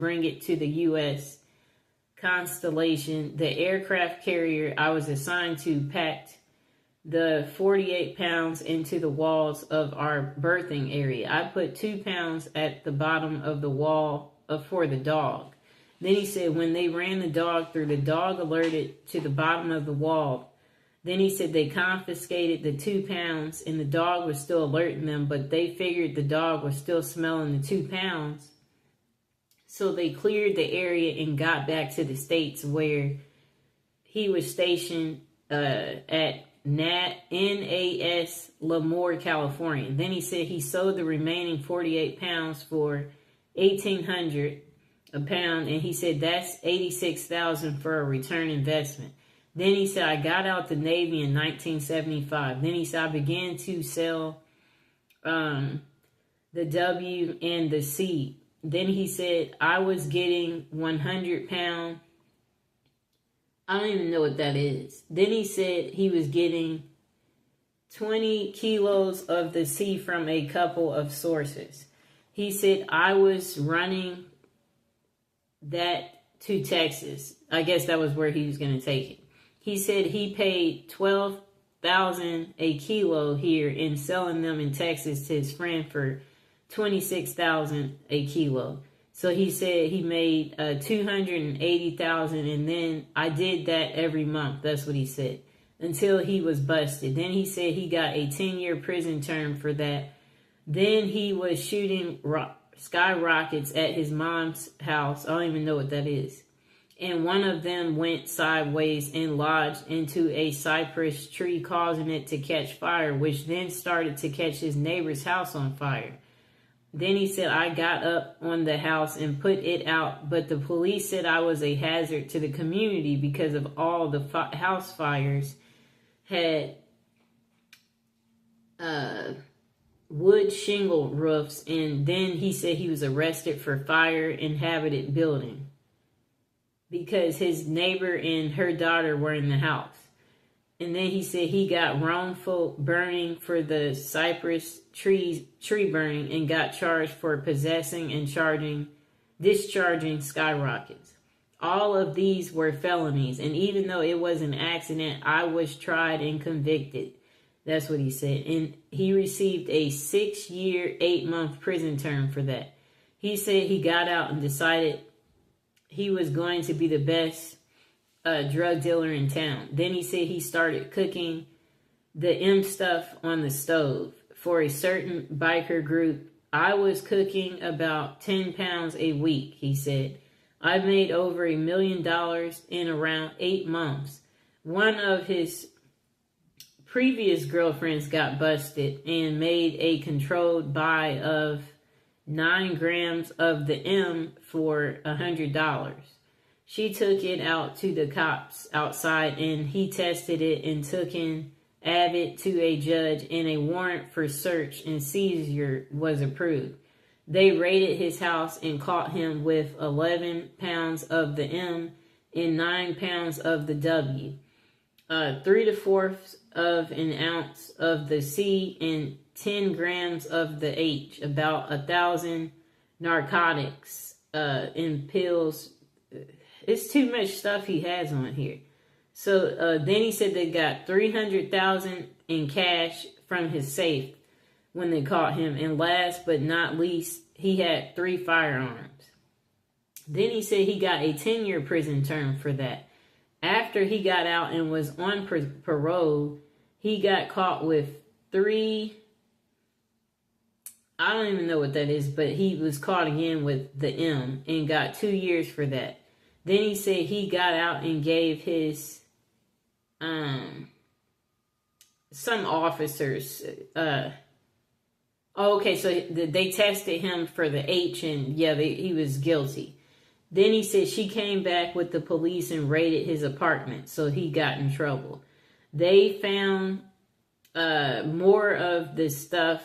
bring it to the U.S. Constellation. The aircraft carrier I was assigned to packed the 48 pounds into the walls of our berthing area. I put 2 pounds at the bottom of the wall for the dog. Then he said when they ran the dog through, the dog alerted to the bottom of the wall. Then he said they confiscated the 2 pounds and the dog was still alerting them, but they figured the dog was still smelling the 2 pounds. So they cleared the area and got back to the States where he was stationed at NAS Lemoore, California. Then he said he sold the remaining 48 pounds for $1,800 a pound, and he said that's $86,000 for a return investment. Then he said I got out the Navy in 1975. Then he said I began to sell the W and the C. Then he said I was getting 100-pound. I don't even know what that is. Then he said he was getting 20 kilos of the C from a couple of sources. He said I was running that to Texas. I guess that was where he was going to take it. He said he paid $12,000 a kilo here and selling them in Texas to his friend for $26,000 a kilo. So he said he made $280,000, and then I did that every month. That's what he said, until he was busted. Then he said he got a 10-year prison term for that. Then he was shooting skyrockets at his mom's house. I don't even know what that is. And one of them went sideways and lodged into a cypress tree, causing it to catch fire, which then started to catch his neighbor's house on fire. Then he said, I got up on the house and put it out, but the police said I was a hazard to the community because of all the house fires had wood shingle roofs. And then he said he was arrested for fire inhabited building because his neighbor and her daughter were in the house. And then he said he got wrongful burning for the cypress tree burning and got charged for possessing and discharging skyrockets. All of these were felonies. And even though it was an accident, I was tried and convicted. That's what he said. And he received a 6-year, 8-month prison term for that. He said he got out and decided he was going to be the best drug dealer in town. Then he said he started cooking the M stuff on the stove for a certain biker group. I was cooking about 10 pounds a week, he said. I made over $1 million in around 8 months. One of his previous girlfriends got busted and made a controlled buy of 9 grams of the M for $100. She took it out to the cops outside and he tested it and took in Abbott to a judge, and a warrant for search and seizure was approved. They raided his house and caught him with 11 pounds of the M and 9 pounds of the W, 3/4 of an ounce of the C and 10 grams of the H, about 1,000 narcotics in pills. It's too much stuff he has on here. So then he said they got $300,000 in cash from his safe when they caught him. And last but not least, he had 3 firearms. Then he said he got a 10-year prison term for that. After he got out and was on parole, he got caught with 3... I don't even know what that is, but he was caught again with the M and got 2 years for that. Then he said he got out and gave his some officers okay, so they tested him for the H, and yeah, he was guilty. Then he said she came back with the police and raided his apartment, so he got in trouble. They found more of the stuff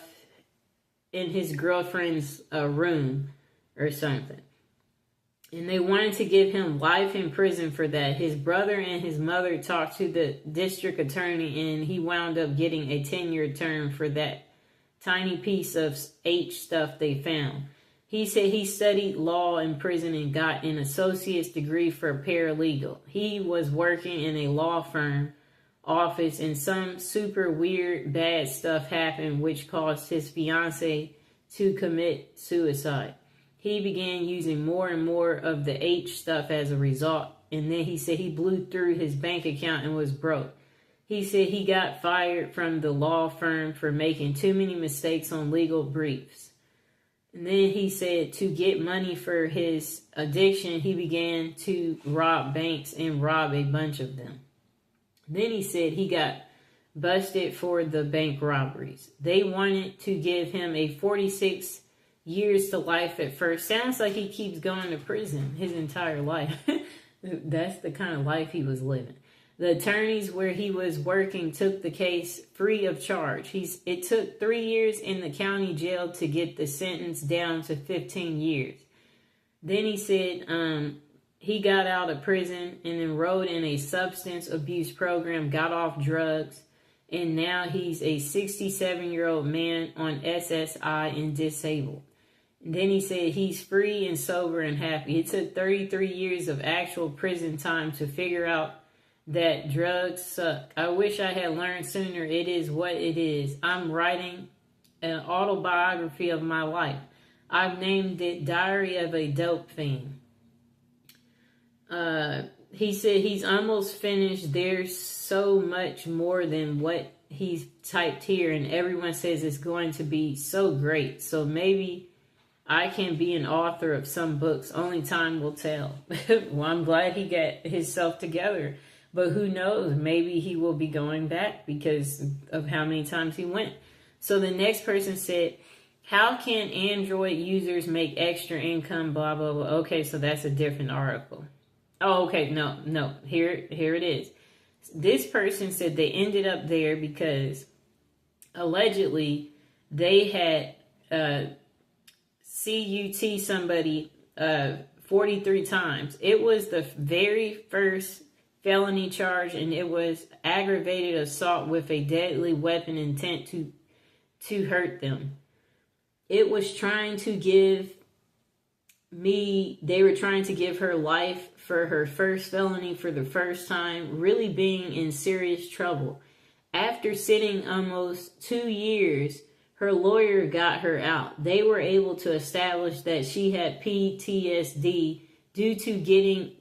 in his girlfriend's room or something. And they wanted to give him life in prison for that. His brother and his mother talked to the district attorney, and he wound up getting a 10-year term for that tiny piece of H stuff they found. He said he studied law in prison and got an associate's degree for paralegal. He was working in a law firm office and some super weird bad stuff happened which caused his fiance to commit suicide. He began using more and more of the H stuff as a result, and then he said he blew through his bank account and was broke. He said he got fired from the law firm for making too many mistakes on legal briefs. And then he said to get money for his addiction, he began to rob banks and rob a bunch of them. Then he said he got busted for the bank robberies. They wanted to give him a 46 years to life at first. Sounds like he keeps going to prison his entire life. That's the kind of life he was living. The attorneys where he was working took the case free of charge. It took 3 years in the county jail to get the sentence down to 15 years. Then he said he got out of prison and enrolled in a substance abuse program, got off drugs, and now he's a 67-year-old man on SSI and disabled. And then he said he's free and sober and happy. It took 33 years of actual prison time to figure out that drugs suck. I wish I had learned sooner. It is what it is. I'm writing an autobiography of my life. I've named it Diary of a Dope Fiend. He said he's almost finished. There's so much more than what he's typed here, and everyone says it's going to be so great. So maybe I can be an author of some books. Only time will tell. Well, I'm glad he got himself together. But who knows? Maybe he will be going back because of how many times he went. So the next person said, how can Android users make extra income, blah, blah, blah. Okay, so that's a different article. Oh, okay, no. Here it is. This person said they ended up there because allegedly they had CUT somebody 43 times. It was the very first felony charge, and it was aggravated assault with a deadly weapon intent to hurt them. It was trying to give they were trying to give her life for her first felony for the first time, really being in serious trouble. After sitting almost 2 years, her lawyer got her out. They were able to establish that she had PTSD due to getting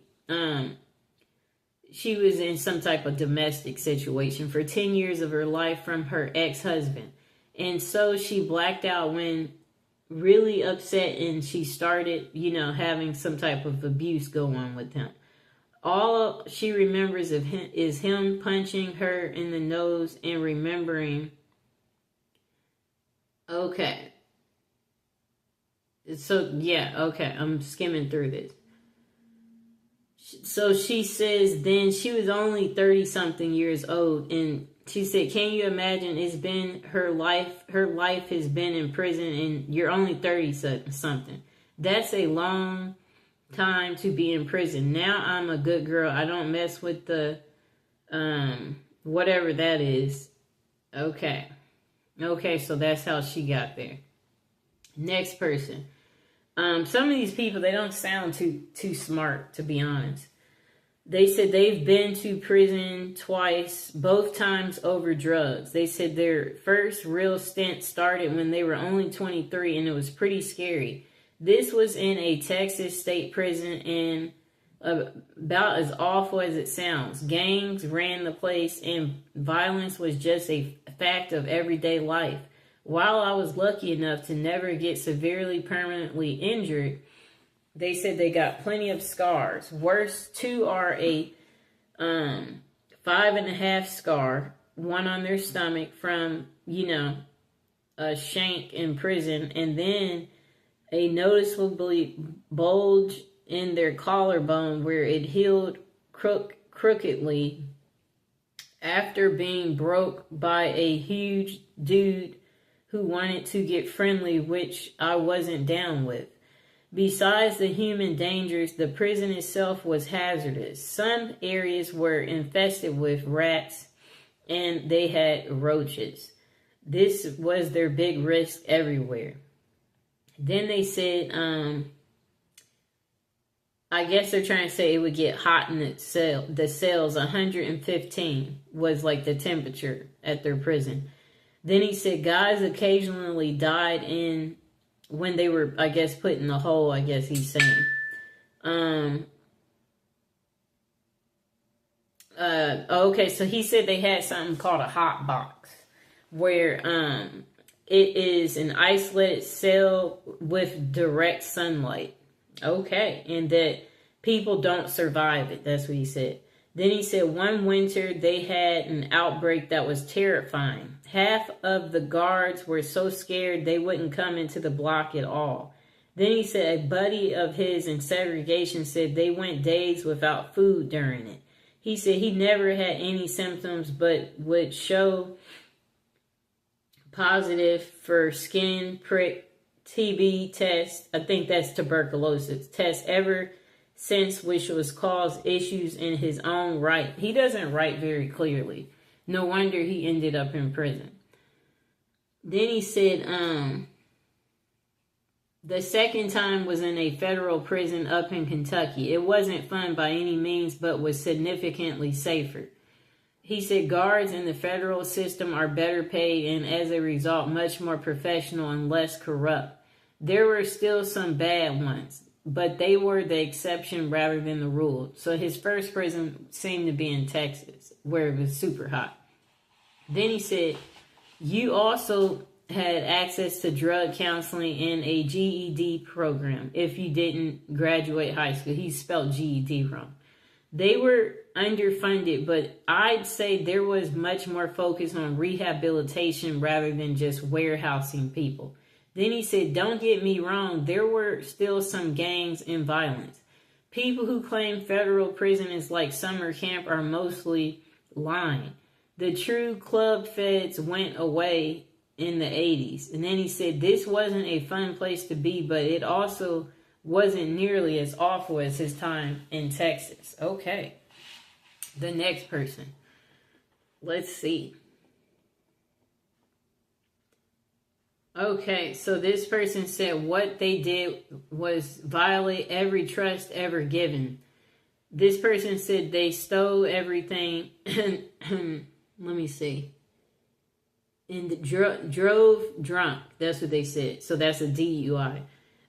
she was in some type of domestic situation for 10 years of her life from her ex-husband. And so she blacked out when really upset, and she started, having some type of abuse go on with him. All she remembers of him is him punching her in the nose and remembering. Okay. So, yeah, okay. I'm skimming through this. So she says then she was only 30-something years old, and she said, can you imagine, it's been her life has been in prison, and you're only 30-something. That's a long time to be in prison. Now I'm a good girl. I don't mess with the, whatever that is. Okay, so that's how she got there. Next person. Some of these people, they don't sound too smart, to be honest. They said they've been to prison twice, both times over drugs. They said their first real stint started when they were only 23, and it was pretty scary. This was in a Texas state prison, and about as awful as it sounds. Gangs ran the place, and violence was just a fact of everyday life. While I was lucky enough to never get severely permanently injured, they said they got plenty of scars. Worst two are a 5.5 scar, one on their stomach from, a shank in prison, and then a noticeably bulge in their collarbone where it healed crookedly after being broke by a huge dude who wanted to get friendly, which I wasn't down with. Besides the human dangers, the prison itself was hazardous. Some areas were infested with rats, and they had roaches. This was their big risk everywhere. Then they said, I guess they're trying to say it would get hot in the cells. 115 was like the temperature at their prison. Then he said guys occasionally died when they were, I guess, put in the hole, I guess he's saying. Okay, so he said they had something called a hot box, where it is an isolated cell with direct sunlight. Okay, and that people don't survive it. That's what he said. Then he said one winter they had an outbreak that was terrifying. Half of the guards were so scared they wouldn't come into the block at all. Then he said a buddy of his in segregation said they went days without food during it. He said he never had any symptoms but would show positive for skin prick, TB test. I think that's tuberculosis test ever since, which was caused issues in his own right. He doesn't write very clearly. No wonder he ended up in prison. Then he said the second time was in a federal prison up in Kentucky. It wasn't fun by any means, but was significantly safer. He said guards in the federal system are better paid and as a result much more professional and less corrupt. There were still some bad ones, but they were the exception rather than the rule. So his first prison seemed to be in Texas, where it was super hot. Then he said, you also had access to drug counseling and a GED program if you didn't graduate high school. He spelled GED wrong. They were underfunded, but I'd say there was much more focus on rehabilitation rather than just warehousing people. Then he said, don't get me wrong, there were still some gangs and violence. People who claim federal prison is like summer camp are mostly lying. The true club feds went away in the 80s. And then he said, this wasn't a fun place to be, but it also wasn't nearly as awful as his time in Texas. Okay. The next person. Let's see. Okay, so this person said what they did was violate every trust ever given. This person said they stole everything. Let me see. And drove drunk. That's what they said. So that's a DUI.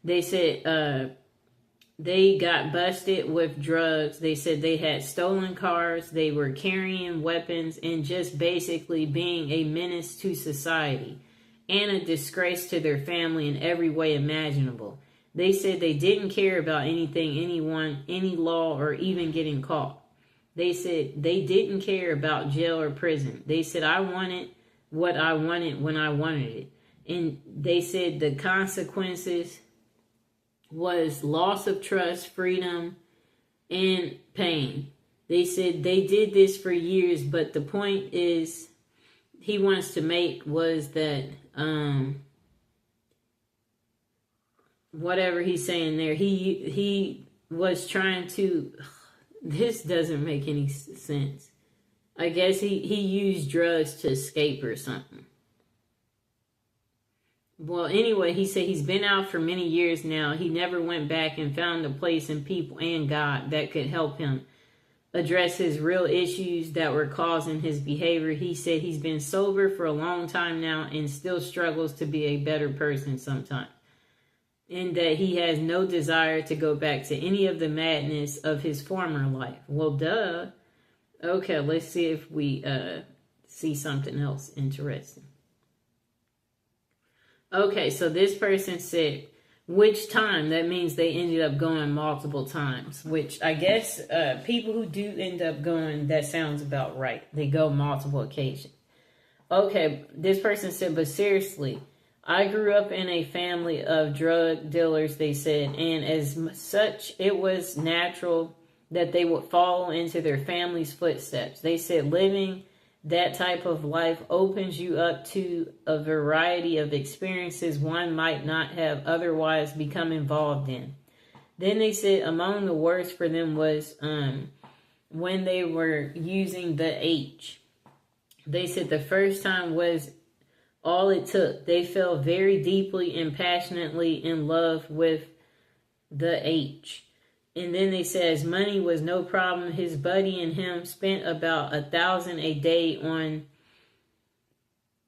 They said they got busted with drugs. They said they had stolen cars. They were carrying weapons and just basically being a menace to society and a disgrace to their family in every way imaginable. They said they didn't care about anything, anyone, any law, or even getting caught. They said they didn't care about jail or prison. They said, I wanted what I wanted when I wanted it. And they said the consequences was loss of trust, freedom, and pain. They said they did this for years, but the point is he wants to make was that whatever he's saying there, he was trying to, this doesn't make any sense. I guess he used drugs to escape or something. Well, anyway, he said he's been out for many years now. He never went back and found a place in people and God that could help him address his real issues that were causing his behavior. He said he's been sober for a long time now and still struggles to be a better person sometimes. And that he has no desire to go back to any of the madness of his former life. Well, duh. Okay, let's see if we see something else interesting. Okay, so this person said, which time? That means they ended up going multiple times, which I guess people who do end up going, that sounds about right. They go multiple occasions. Okay, this person said, but seriously, I grew up in a family of drug dealers, they said, and as such, it was natural that they would follow into their family's footsteps. They said living that type of life opens you up to a variety of experiences one might not have otherwise become involved in. Then they said among the worst for them was when they were using the H. They said the first time was all it took. They fell very deeply and passionately in love with the H. And then they says money was no problem. His buddy and him spent about $1,000 a day on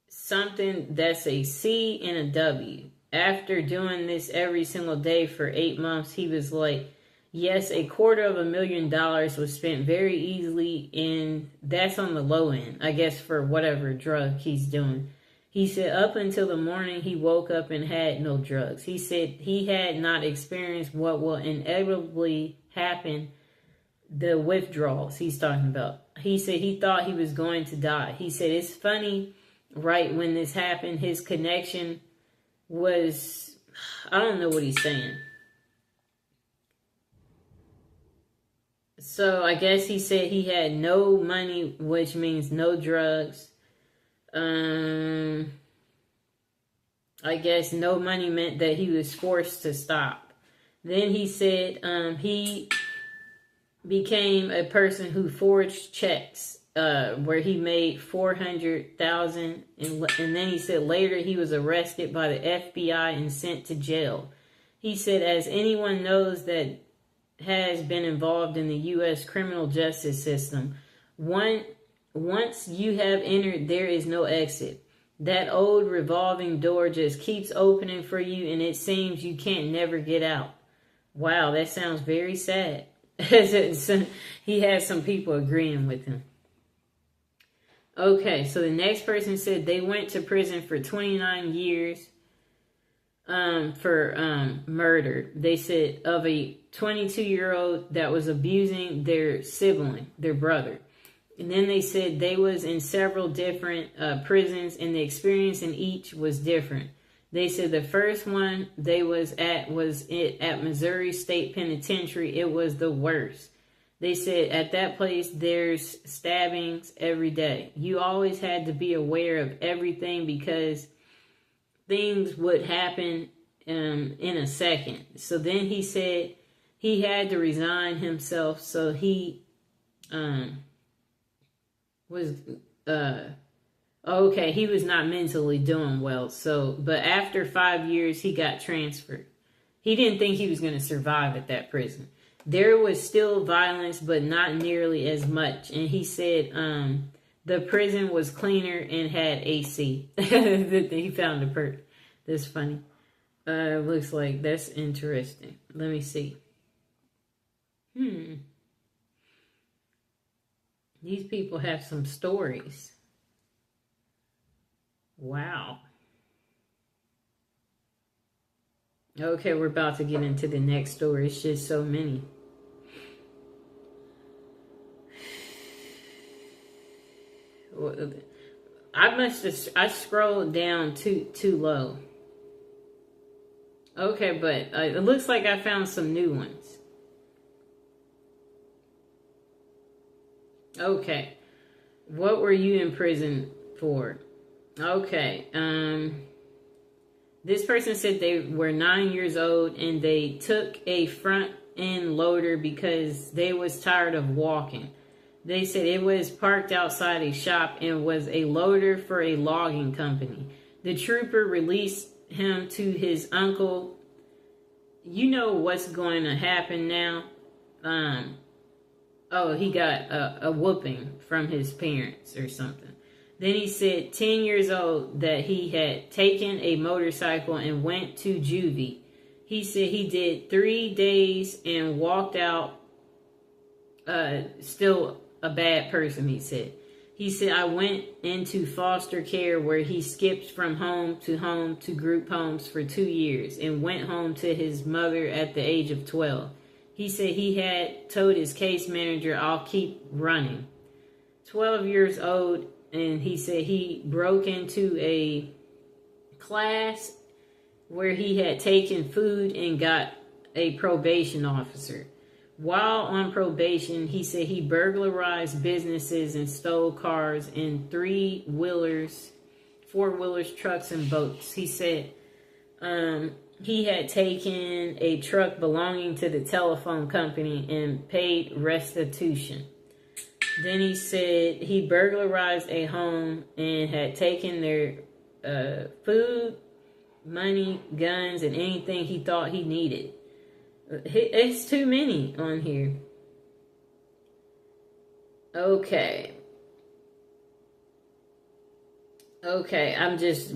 something that's a C and a W. After doing this every single day for 8 months, he was like, yes, $250,000 was spent very easily, and that's on the low end, I guess, for whatever drug he's doing. He said up until the morning he woke up and had no drugs. He said he had not experienced what will inevitably happen, the withdrawals he's talking about. He said he thought he was going to die. He said it's funny, right when this happened, his connection was, I don't know what he's saying. So I guess he said he had no money, which means no drugs. I guess no money meant that he was forced to stop. Then he said he became a person who forged checks where he made $400,000, and then he said later he was arrested by the FBI and sent to jail. He said, as anyone knows that has been involved in the U.S. criminal justice system, once you have entered, there is no exit. That old revolving door just keeps opening for you, and it seems you can't never get out. Wow, that sounds very sad. He has some people agreeing with him. Okay, so the next person said they went to prison for 29 years for murder. They said of a 22-year-old that was abusing their sibling, their brother. And then they said they was in several different prisons, and the experience in each was different. They said the first one they was at Missouri State Penitentiary. It was the worst. They said at that place there's stabbings every day. You always had to be aware of everything because things would happen in a second. So then he said he had to resign himself, so he was okay, he was not mentally doing well. So, but after 5 years, he got transferred. He didn't think he was going to survive at that prison. There was still violence, but not nearly as much. And he said the prison was cleaner and had AC. He found a perk. That's funny. Looks like that's interesting. Let me see. These people have some stories. Wow. Okay, we're about to get into the next story. It's just so many. I scrolled down too low. Okay, but it looks like I found some new ones. Okay. What were you in prison for? Okay. This person said they were 9 years old and they took a front end loader because they was tired of walking. They said it was parked outside a shop and was a loader for a logging company. The trooper released him to his uncle. You know what's going to happen now? He got a whooping from his parents or something. Then he said 10 years old that he had taken a motorcycle and went to juvie. He said he did 3 days and walked out still a bad person, he said. He said, I went into foster care where he skipped from home to group homes for 2 years and went home to his mother at the age of 12. He said he had told his case manager, I'll keep running. 12 years old, and he said he broke into a class where he had taken food and got a probation officer. While on probation, he said he burglarized businesses and stole cars and 3-wheelers, 4-wheelers, trucks, and boats. He said he had taken a truck belonging to the telephone company and paid restitution. Then he said he burglarized a home and had taken their food, money, guns, and anything he thought he needed. It's too many on here. Okay. I'm just...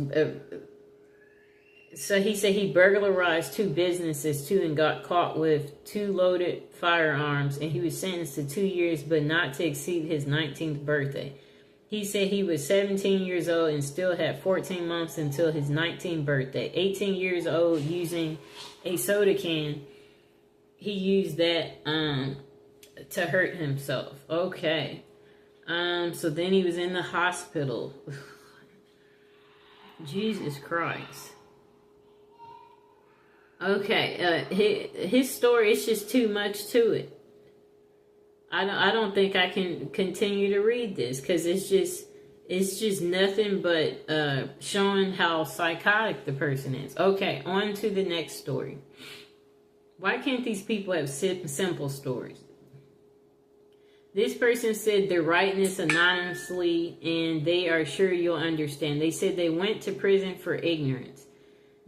so he said he burglarized 2 businesses too and got caught with 2 loaded firearms, and he was sentenced to 2 years but not to exceed his 19th birthday. He said he was 17 years old and still had 14 months until his 19th birthday. 18 years old, using a soda can. He used that to hurt himself. Okay. So then he was in the hospital. Jesus Christ. Okay, his story is just too much to it. I don't think I can continue to read this because it's just nothing but showing how psychotic the person is. Okay, on to the next story. Why can't these people have simple stories? This person said they're writing this anonymously and they are sure you'll understand. They said they went to prison for ignorance.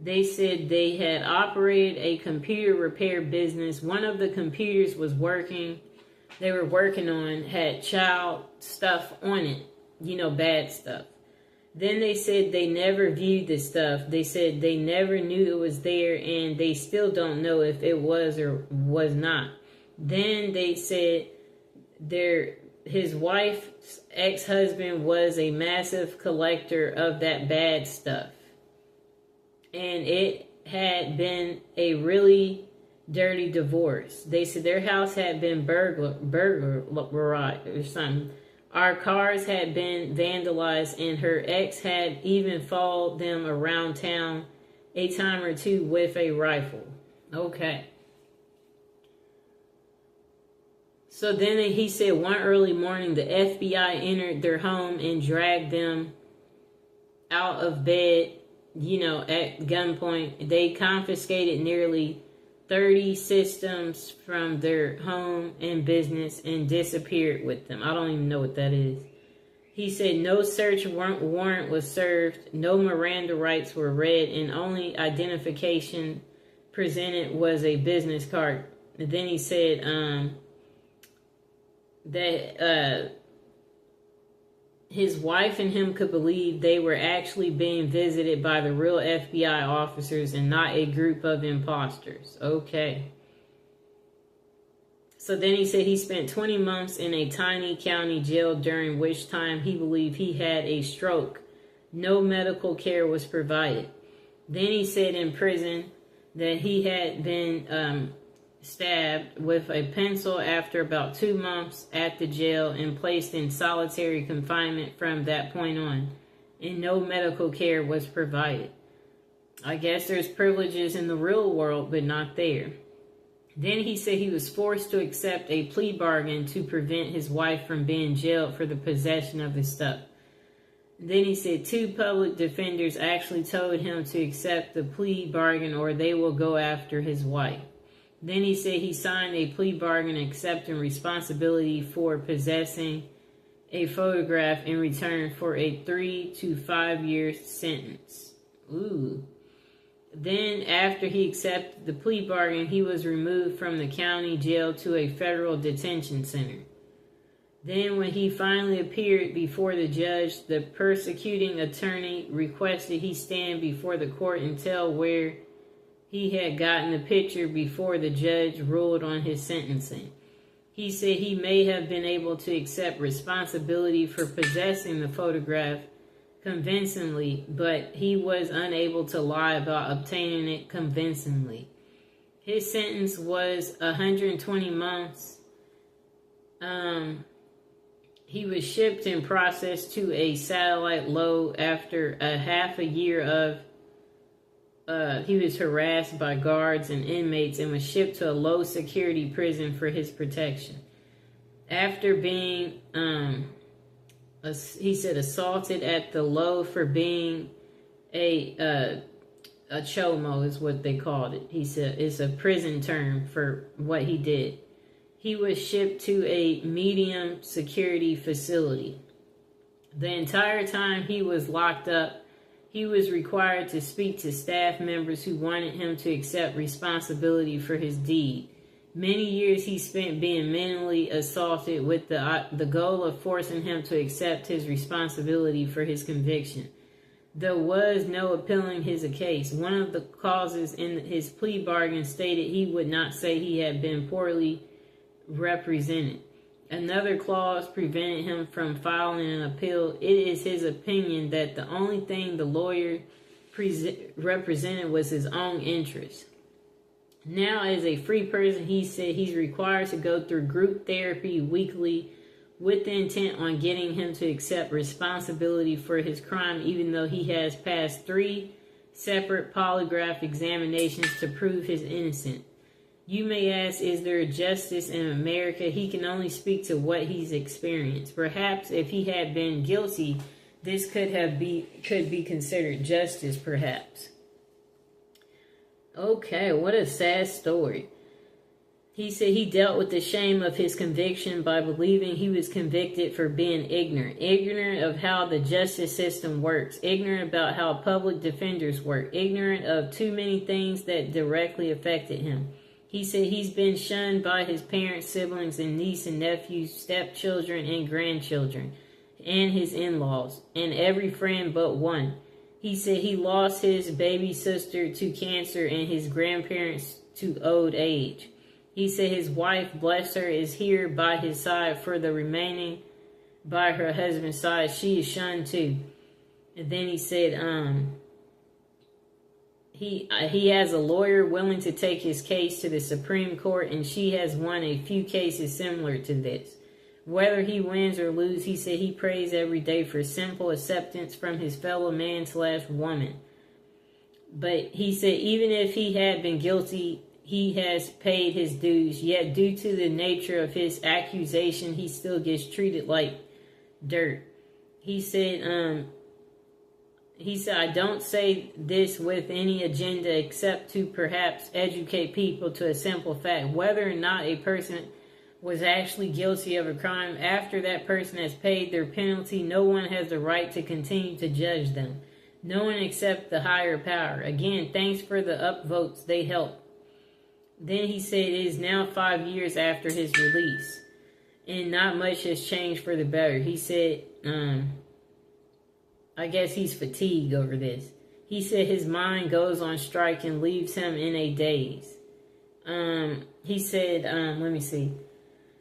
They said they had operated a computer repair business. One of the computers they were working on had child stuff on it, bad stuff. Then they said they never viewed the stuff. They said they never knew it was there, and they still don't know if it was or was not. Then they said his wife's ex-husband was a massive collector of that bad stuff. And it had been a really dirty divorce. They said their house had been burglarized or something. Our cars had been vandalized, and her ex had even followed them around town a time or two with a rifle. Okay. So then he said one early morning the FBI entered their home and dragged them out of bed, at gunpoint. They confiscated nearly 30 systems from their home and business and disappeared with them. I don't even know what that is. He said no search warrant was served, no Miranda rights were read, and only identification presented was a business card. And then he said that his wife and him could believe they were actually being visited by the real FBI officers and not a group of imposters. Okay. So then he said he spent 20 months in a tiny county jail, during which time he believed he had a stroke. No medical care was provided. Then he said in prison that he had been stabbed with a pencil after about 2 months at the jail and placed in solitary confinement from that point on, and no medical care was provided. I guess there's privileges in the real world, but not there. Then he said he was forced to accept a plea bargain to prevent his wife from being jailed for the possession of the stuff. Then he said 2 public defenders actually told him to accept the plea bargain or they will go after his wife. Then he said he signed a plea bargain accepting responsibility for possessing a photograph in return for a 3 to 5 year sentence. Ooh. Then after he accepted the plea bargain, he was removed from the county jail to a federal detention center. Then when he finally appeared before the judge, the prosecuting attorney requested he stand before the court and tell where he had gotten the picture before the judge ruled on his sentencing. He said he may have been able to accept responsibility for possessing the photograph convincingly, but he was unable to lie about obtaining it convincingly. His sentence was 120 months. He was shipped and processed to a satellite low after a half a year of he was harassed by guards and inmates and was shipped to a low security prison for his protection. After being, he said, assaulted at the low for being a chomo is what they called it. He said it's a prison term for what he did. He was shipped to a medium security facility. The entire time he was locked up, He was required to speak to staff members who wanted him to accept responsibility for his deed. Many years he spent being mentally assaulted with the goal of forcing him to accept his responsibility for his conviction. There was no appealing his case. One of the clauses in his plea bargain stated he would not say he had been poorly represented. Another clause prevented him from filing an appeal. It is his opinion that the only thing the lawyer represented was his own interest. Now, as a free person, he said he's required to go through group therapy weekly with the intent on getting him to accept responsibility for his crime, even though he has passed 3 separate polygraph examinations to prove his innocence. You may ask, is there justice in America? He can only speak to what he's experienced. Perhaps if he had been guilty, this could be considered justice, perhaps. Okay, what a sad story. He said he dealt with the shame of his conviction by believing he was convicted for being ignorant of how the justice system works, ignorant about how public defenders work, ignorant of too many things that directly affected him. He said he's been shunned by his parents, siblings, and niece and nephews, stepchildren, and grandchildren, and his in-laws, and every friend but one. He said he lost his baby sister to cancer and his grandparents to old age. He said his wife, bless her, is here by his side for the remaining by her husband's side. She is shunned too. And then he said, he has a lawyer willing to take his case to the Supreme Court, and she has won a few cases similar to this. Whether he wins or loses, he said he prays every day for simple acceptance from his fellow man/woman. But he said even if he had been guilty, he has paid his dues. Yet due to the nature of his accusation, he still gets treated like dirt. He said, I don't say this with any agenda except to perhaps educate people to a simple fact. Whether or not a person was actually guilty of a crime, after that person has paid their penalty, no one has the right to continue to judge them. No one except the higher power. Again, thanks for the upvotes. They help. Then he said it is now 5 years after his release, and not much has changed for the better. He said, I guess he's fatigued over this. He said his mind goes on strike and leaves him in a daze. He said, let me see.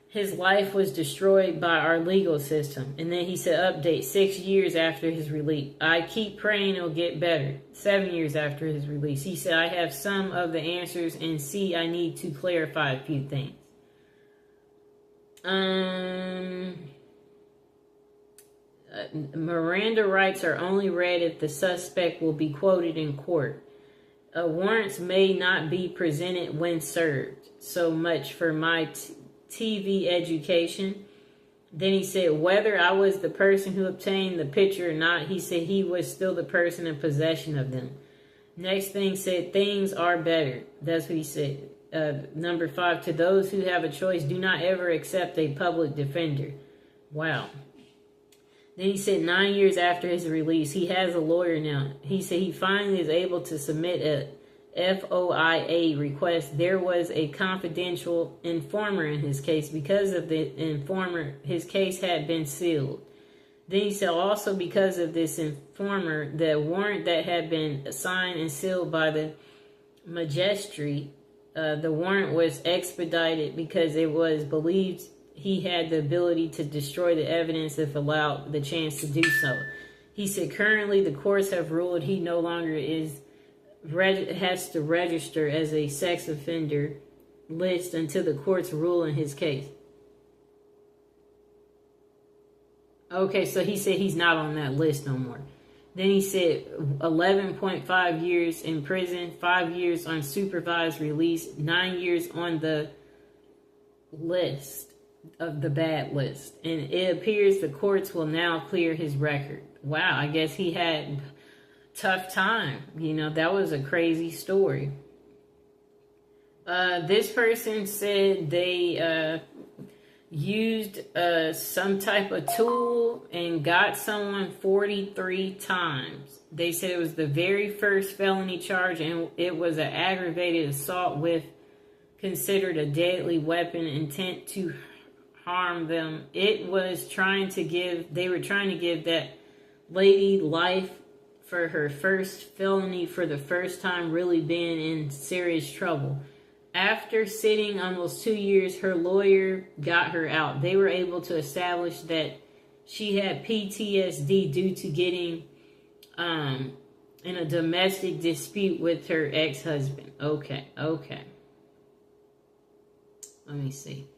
His life was destroyed by our legal system. And then he said, update, 6 years after his release. I keep praying it'll get better. 7 years after his release. He said, I have some of the answers and see I need to clarify a few things. Miranda rights are only read if the suspect will be quoted in court. Warrants may not be presented when served. So much for my TV education. Then he said, whether I was the person who obtained the picture or not, he said he was still the person in possession of them. Next thing said, things are better. That's what he said. Number 5, to those who have a choice, do not ever accept a public defender. Wow. Then he said 9 years after his release, he has a lawyer now. He said he finally is able to submit a FOIA request. There was a confidential informer in his case. Because of the informer, his case had been sealed. Then he said also because of this informer, the warrant that had been signed and sealed by the magistrate, the warrant was expedited because it was believed he had the ability to destroy the evidence if allowed the chance to do so. He said currently the courts have ruled he no longer has to register as a sex offender list until the courts rule in his case. Okay, so he said he's not on that list no more. Then he said 11.5 years in prison, 5 years on supervised release, 9 years on the list of the bad list. And it appears the courts will now clear his record. Wow, I guess he had tough time. You know, that was a crazy story. This person said they used some type of tool and got someone 43 times. They said it was the very first felony charge, and it was an aggravated assault with considered a deadly weapon, intent to harm them. It was they were trying to give that lady life for her first felony, for the first time really being in serious trouble. After sitting almost 2 years, her lawyer got her out. They were able to establish that she had PTSD due to getting in a domestic dispute with her ex-husband. Okay. Let me see.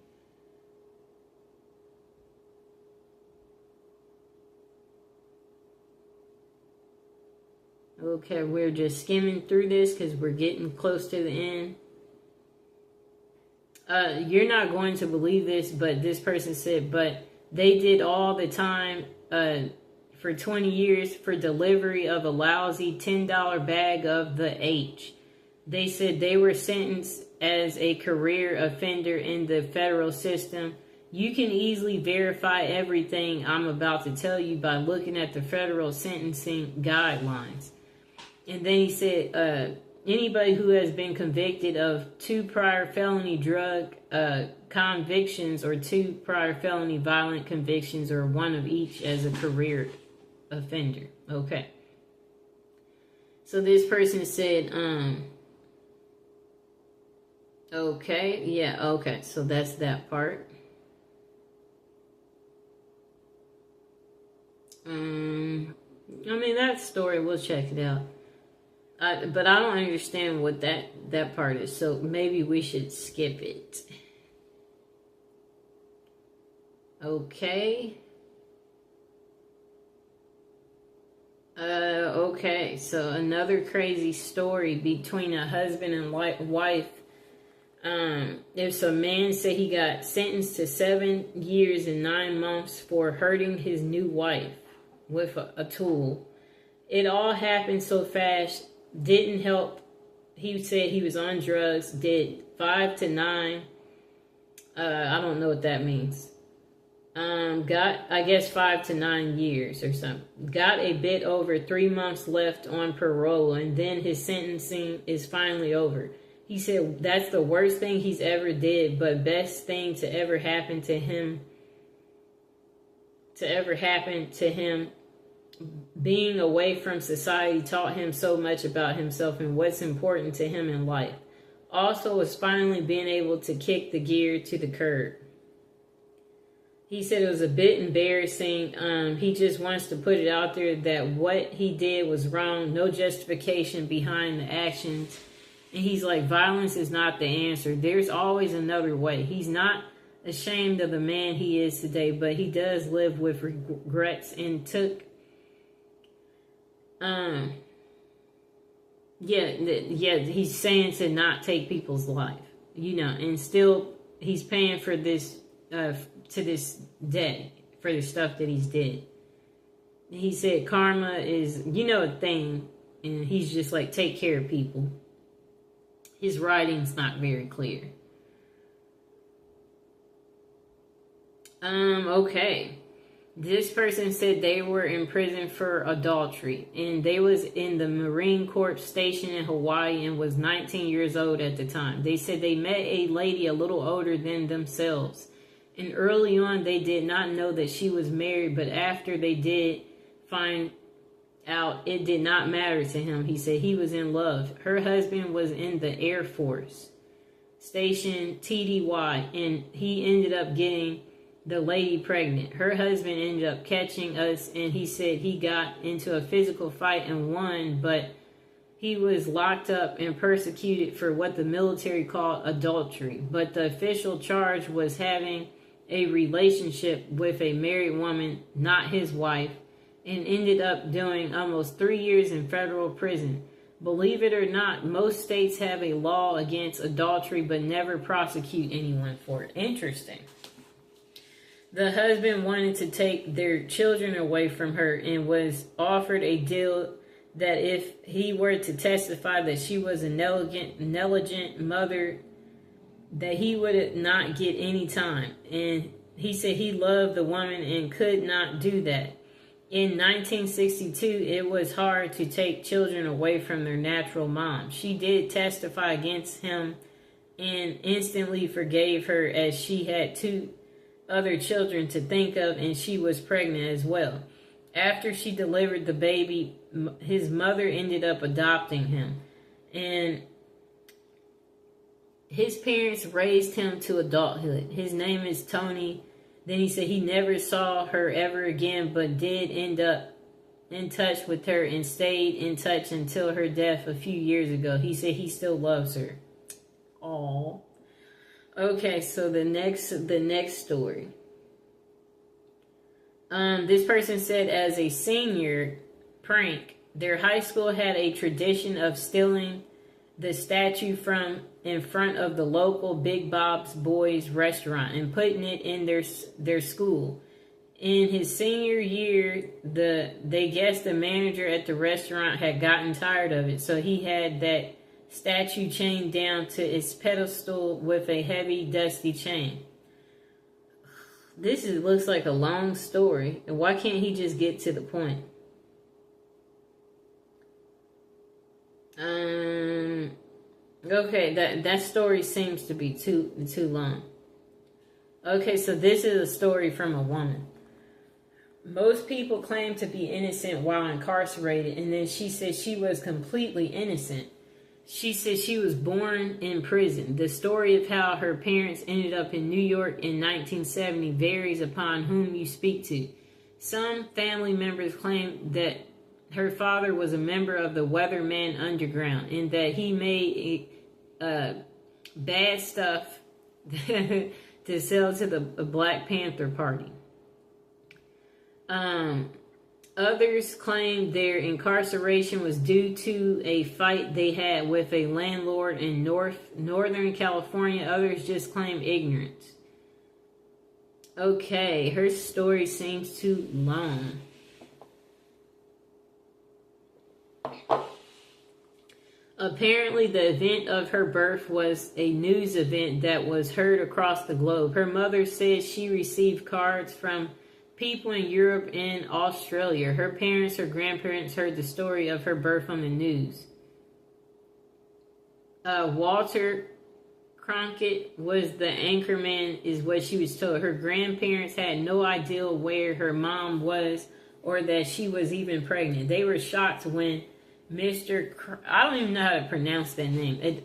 Okay, we're just skimming through this because we're getting close to the end. You're not going to believe this, but this person said, but they did all the time for 20 years for delivery of a lousy $10 bag of the H. They said they were sentenced as a career offender in the federal system. You can easily verify everything I'm about to tell you by looking at the federal sentencing guidelines. And then he said, anybody who has been convicted of 2 prior felony drug convictions or 2 prior felony violent convictions or 1 of each as a career offender. Okay. So this person said, okay, yeah, okay. So that's that part. I mean, that story, we'll check it out. But I don't understand what that part is, so maybe we should skip it. Okay. Okay, so another crazy story between a husband and wife. If a man said he got sentenced to 7 years and 9 months for hurting his new wife with a tool. It all happened so fast. Didn't help. He said he was on drugs. Did 5 to 9. I don't know what that means. Got, I guess, 5 to 9 years or something. Got a bit over 3 months left on parole, and then his sentencing is finally over. He said that's the worst thing he's ever did, but best thing to ever happen to him. Being away from society taught him so much about himself and what's important to him in life. Also was finally being able to kick the gear to the curb. He said it was a bit embarrassing. He just wants to put it out there that what he did was wrong. No justification behind the actions. And he's like, violence is not the answer. There's always another way. He's not ashamed of the man he is today, but he does live with regrets and took he's saying to not take people's life, and still he's paying for this to this day for the stuff that he's did. He said karma is a thing, and he's just like, take care of people. His writing's not very clear. Okay. This person said they were in prison for adultery, and they was in the Marine Corps station in Hawaii and was 19 years old at the time. They said they met a lady a little older than themselves, and early on they did not know that she was married, but after they did find out, it did not matter to him. He said he was in love. Her husband was in the Air Force, station TDY, and he ended up getting the lady pregnant. Her husband ended up catching us, and he said he got into a physical fight and won, but he was locked up and persecuted for what the military called adultery. But the official charge was having a relationship with a married woman, not his wife, and ended up doing almost 3 years in federal prison. Believe it or not, most states have a law against adultery but never prosecute anyone for it. Interesting. The husband wanted to take their children away from her and was offered a deal that if he were to testify that she was a negligent mother, that he would not get any time. And he said he loved the woman and could not do that. In 1962, it was hard to take children away from their natural mom. She did testify against him and instantly forgave her, as she had 2 other children to think of and she was pregnant as well. After she delivered the baby, his mother ended up adopting him. And his parents raised him to adulthood. His name is Tony. Then he said he never saw her ever again, but did end up in touch with her and stayed in touch until her death a few years ago. He said he still loves her. Aww. Okay, so the next story. This person said, as a senior prank, their high school had a tradition of stealing the statue from in front of the local Big Bob's Boys restaurant and putting it in their school. In his senior year, they guessed the manager at the restaurant had gotten tired of it, so he had that statue chained down to its pedestal with a heavy, dusty chain. Looks like a long story, and why can't he just get to the point? Okay, that story seems to be too long. Okay, so this is a story from a woman. Most people claim to be innocent while incarcerated, and then she said she was completely innocent. She said she was born in prison. The story of how her parents ended up in New York in 1970 varies upon whom you speak to. Some family members claim that her father was a member of the Weatherman Underground and that he made bad stuff to sell to the Black Panther Party. Others claim their incarceration was due to a fight they had with a landlord in Northern California. Others just claim ignorance. Okay, her story seems too long. Apparently, the event of her birth was a news event that was heard across the globe. Her mother said she received cards from people in Europe and Australia. Her parents or grandparents heard the story of her birth on the news. Walter Cronkite was the anchorman, is what she was told. Her grandparents had no idea where her mom was or that she was even pregnant. They were shocked when I don't even know how to pronounce that name,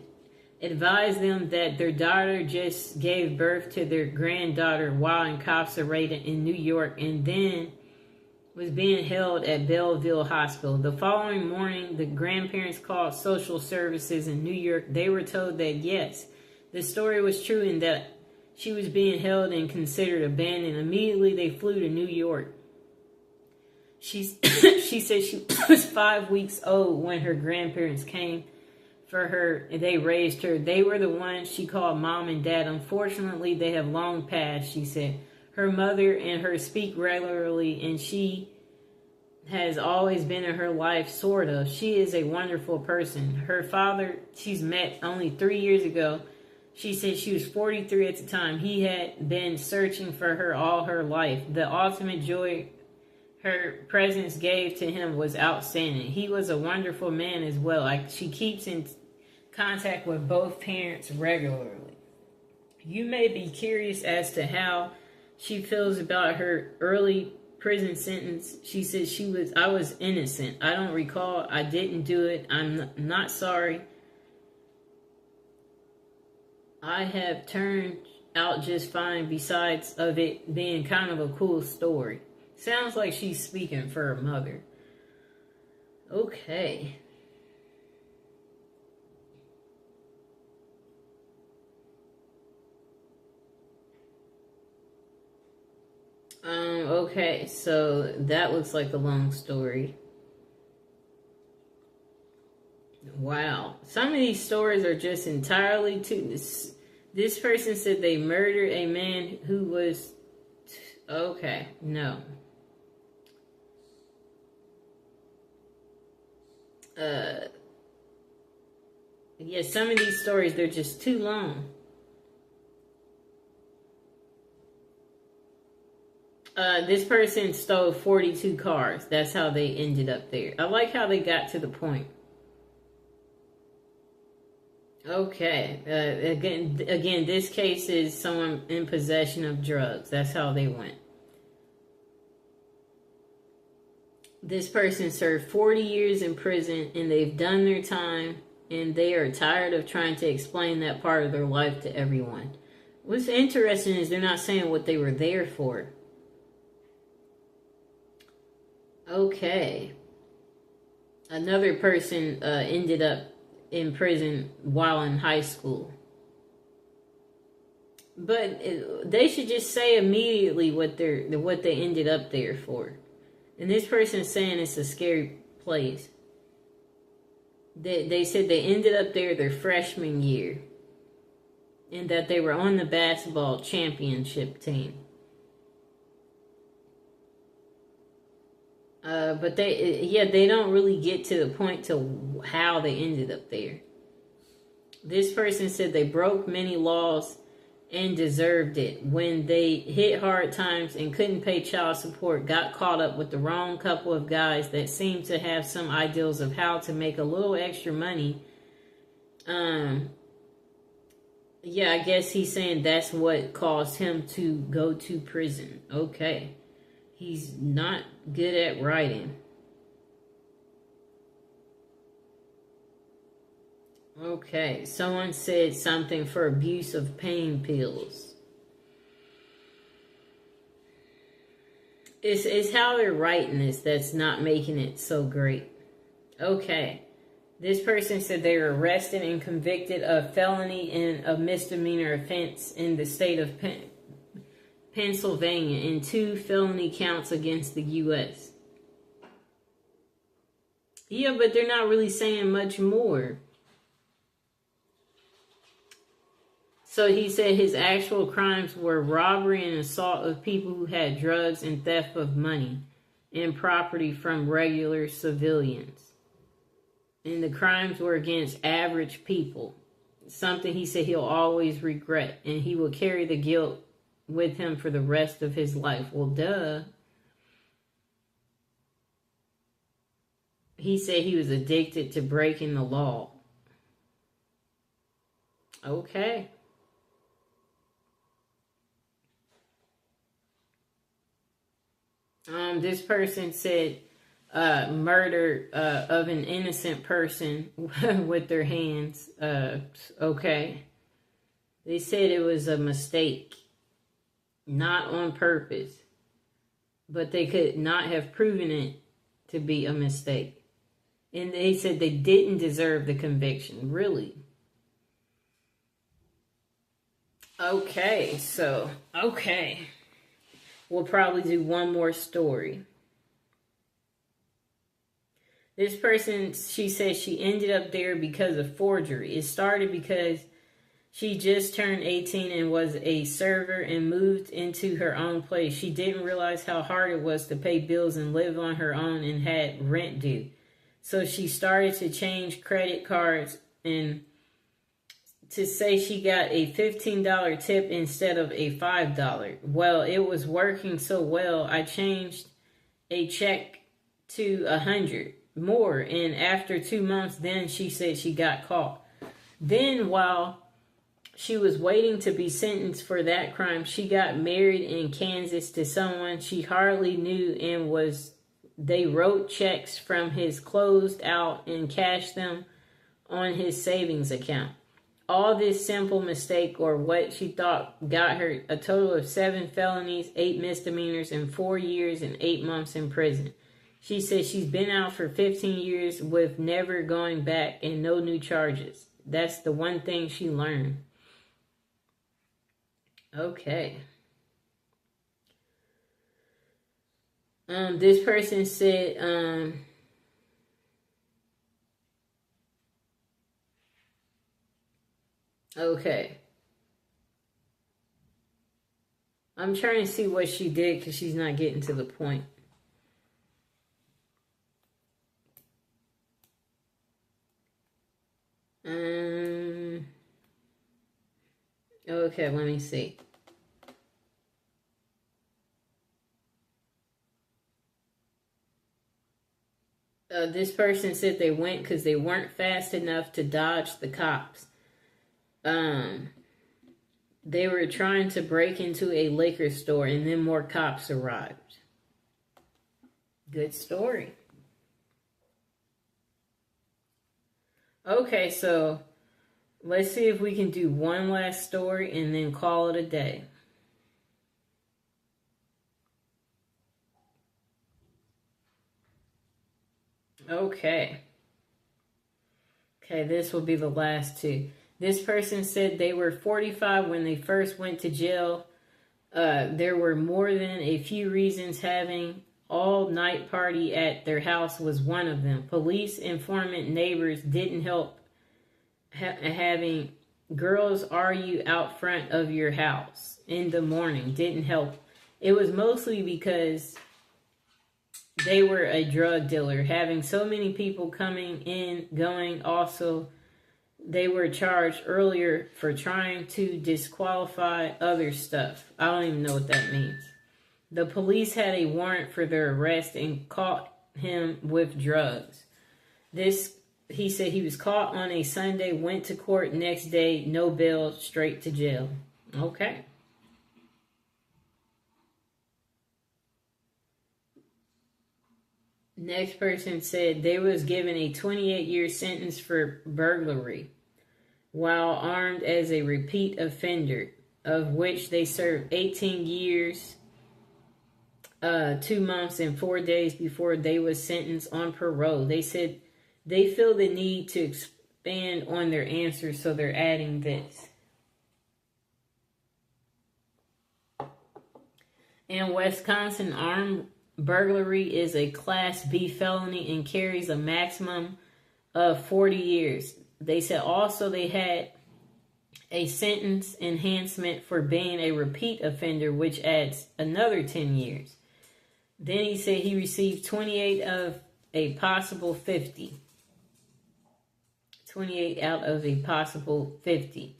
advised them that their daughter just gave birth to their granddaughter while incarcerated in New York and then was being held at Belleville Hospital. The following morning, the grandparents called social services in New York. They were told that yes, the story was true and that she was being held and considered abandoned. Immediately, they flew to New York. She said she was 5 weeks old when her grandparents came for her. They raised her. They were the ones she called mom and dad. Unfortunately, they have long passed, she said. Her mother and her speak regularly, and she has always been in her life, sort of. She is a wonderful person. Her father, she's met only 3 years ago. She said she was 43 at the time. He had been searching for her all her life. The ultimate joy her presence gave to him was outstanding. He was a wonderful man as well. She keeps in contact with both parents regularly. You may be curious as to how she feels about her early prison sentence. She said I was innocent. I don't recall. I didn't do it. I'm not sorry. I have turned out just fine besides of it being kind of a cool story. Sounds like she's speaking for her mother. Okay. Okay, so that looks like a long story. Wow. Some of these stories are just entirely too... This person said they murdered a man who was... Okay, no. Yeah, some of these stories, they're just too long. This person stole 42 cars. That's how they ended up there. I like how they got to the point. Okay. Again, this case is someone in possession of drugs. That's how they went. This person served 40 years in prison and they've done their time and they are tired of trying to explain that part of their life to everyone. What's interesting is they're not saying what they were there for. Okay. Another person ended up in prison while in high school. But they should just say immediately what they ended up there for. And this person is saying it's a scary place. They said they ended up there their freshman year. And that they were on the basketball championship team. But they don't really get to the point to how they ended up there. This person said they broke many laws and deserved it. When they hit hard times and couldn't pay child support, got caught up with the wrong couple of guys that seemed to have some ideals of how to make a little extra money. Yeah, I guess he's saying that's what caused him to go to prison. Okay. He's not good at writing. Okay, someone said something for abuse of pain pills. It's how they're writing this that's not making it so great. Okay. This person said they were arrested and convicted of felony and a misdemeanor offense in the state of Pennsylvania and 2 felony counts against the U.S. Yeah, but they're not really saying much more. So he said his actual crimes were robbery and assault of people who had drugs and theft of money and property from regular civilians. And the crimes were against average people. Something he said he'll always regret. And he will carry the guilt with him for the rest of his life. Well, duh. He said he was addicted to breaking the law. Okay. This person said murder of an innocent person with their hands. Okay. They said it was a mistake. Not on purpose. But they could not have proven it to be a mistake. And they said they didn't deserve the conviction. Really? Okay, so, okay. We'll probably do one more story. This person, she says she ended up there because of forgery. It started because she just turned 18 and was a server and moved into her own place. She didn't realize how hard it was to pay bills and live on her own and had rent due. So she started to change credit cards and to say she got a $15 tip instead of a $5. Well, it was working so well, I changed a check to $100 more. And after 2 months, then she said she got caught. Then while she was waiting to be sentenced for that crime, she got married in Kansas to someone she hardly knew and they wrote checks from his closed out and cashed them on his savings account. All this simple mistake, or what she thought, got her a total of 7 felonies, 8 misdemeanors, and 4 years and 8 months in prison. She says she's been out for 15 years with never going back and no new charges. That's the one thing she learned. Okay. This person said, okay. I'm trying to see what she did because she's not getting to the point. Okay, let me see. This person said they went because they weren't fast enough to dodge the cops. They were trying to break into a liquor store and then more cops arrived. Good story. Okay, so let's see if we can do one last story and then call it a day. Okay, this will be the last two. This person said they were 45 when they first went to jail. There were more than a few reasons. Having all-night party at their house was one of them. Police informant neighbors didn't help. Having girls argue out front of your house in the morning didn't help. It was mostly because they were a drug dealer. Having so many people coming in, going. Also, they were charged earlier for trying to disqualify other stuff. I don't even know what that means. The police had a warrant for their arrest and caught him with drugs. He said he was caught on a Sunday, went to court next day, no bail, straight to jail. Okay. Next person said they was given a 28-year sentence for burglary while armed as a repeat offender, of which they served 18 years, 2 months and 4 days before they was sentenced on parole. They said they feel the need to expand on their answers, so they're adding this. In Wisconsin, armed burglary is a Class B felony and carries a maximum of 40 years. They said also they had a sentence enhancement for being a repeat offender, which adds another 10 years. Then he said he received 28 of a possible 50. 28 out of a possible 50.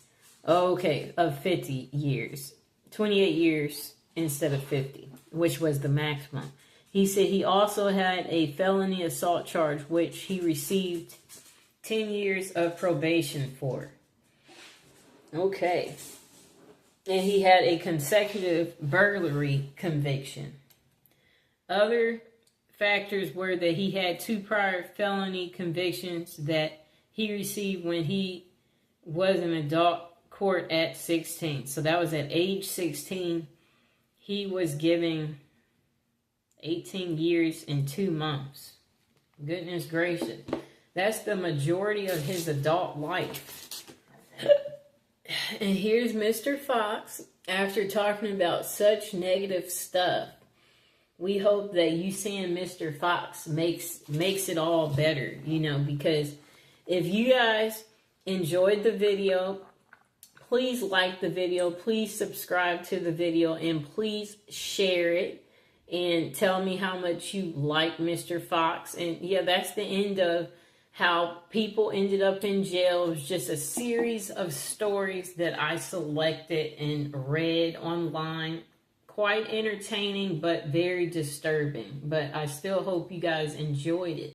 Okay, of 50 years. 28 years instead of 50, which was the maximum. He said he also had a felony assault charge, which he received 10 years of probation for. Okay. And he had a consecutive burglary conviction. Other factors were that he had 2 prior felony convictions that he received when he was in adult court at 16. So that was at age 16. He was given 18 years and 2 months. Goodness gracious. That's the majority of his adult life. And here's Mr. Fox. After talking about such negative stuff, we hope that you seeing Mr. Fox makes it all better, because if you guys enjoyed the video, please like the video, please subscribe to the video, and please share it and tell me how much you like Mr. Fox. And yeah, that's the end of how people ended up in jail. It was just a series of stories that I selected and read online. Quite entertaining, but very disturbing. But I still hope you guys enjoyed it.